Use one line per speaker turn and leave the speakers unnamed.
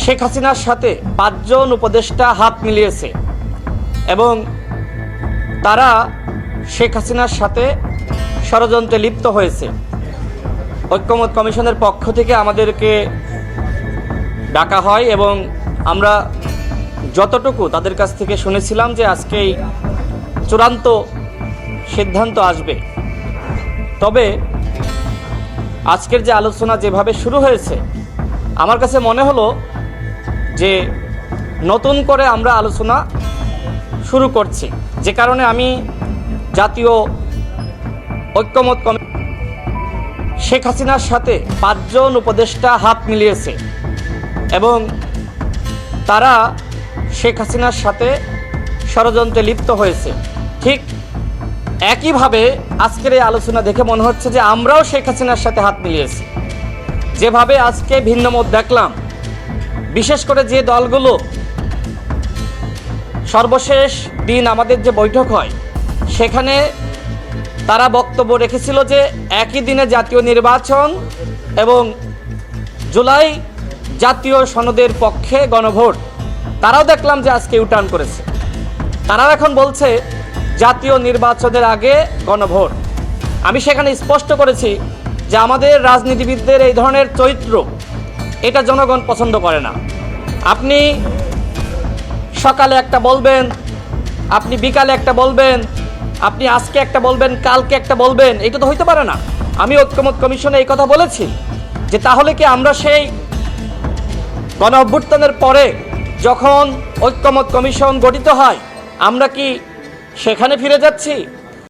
শেখ হাসিনার সাথে ৫ জন উপদেষ্টা হাত মিলিয়েছে এবং তারা শেখ হাসিনার সাথে ষড়যন্ত্রে লিপ্ত হয়েছে। ঐক্যমত্য কমিশনের পক্ষ থেকে আমাদেরকে ডাকা হয় এবং আমরা যতটুকু তাদের কাছ থেকে শুনেছিলাম যে আজকেই চূড়ান্ত সিদ্ধান্ত আসবে। তবে আজকের যে আলোচনা যেভাবে শুরু হয়েছে, আমার কাছে মনে হলো যে নতুন করে আমরা আলোচনা শুরু করছি, যে কারণে আমি জাতীয় ঐক্যমত্য কমিশন শেখ হাসিনার সাথে ৫ জন উপদেষ্টা হাত মিলিয়েছে এবং তারা শেখ হাসিনার সাথে ষড়যন্ত্রে লিপ্ত হয়েছে। ঠিক একইভাবে আজকের এই আলোচনা দেখে মনে হচ্ছে যে আমরাও শেখ হাসিনার সাথে হাত মিলিয়েছি। যেভাবে আজকে ভিন্ন মত দেখলাম, বিশেষ করে যে দলগুলো সর্বশেষ দিন আমাদের যে বৈঠক হয় সেখানে তারা বক্তব্য রেখেছিল যে একই দিনে জাতীয় নির্বাচন এবং জুলাই জাতীয় সনদের পক্ষে গণভোট, তারাও দেখলাম যে আজকে ইউটার্ন করেছে। তারাও এখন বলছে জাতীয় নির্বাচনের আগে গণভোট। আমি সেখানে স্পষ্ট করেছি যে আমাদের রাজনীতিবিদদের এই ধরনের চরিত্র এটা জনগণ পছন্দ করে না। আপনি সকালে একটা বলবেন, আপনি বিকালে একটা বলবেন, আপনি আজকে একটা বলবেন, কালকে একটা বলবেন, এটা তো হইতে পারে না। আমি ঐক্যমত্য কমিশনে এই কথা বলেছি যে তাহলে কি আমরা সেই গণ অভ্যুত্থানের পরে যখন ঐক্যমত্য কমিশন গঠিত হয় আমরা কি সেখানে ফিরে যাচ্ছি?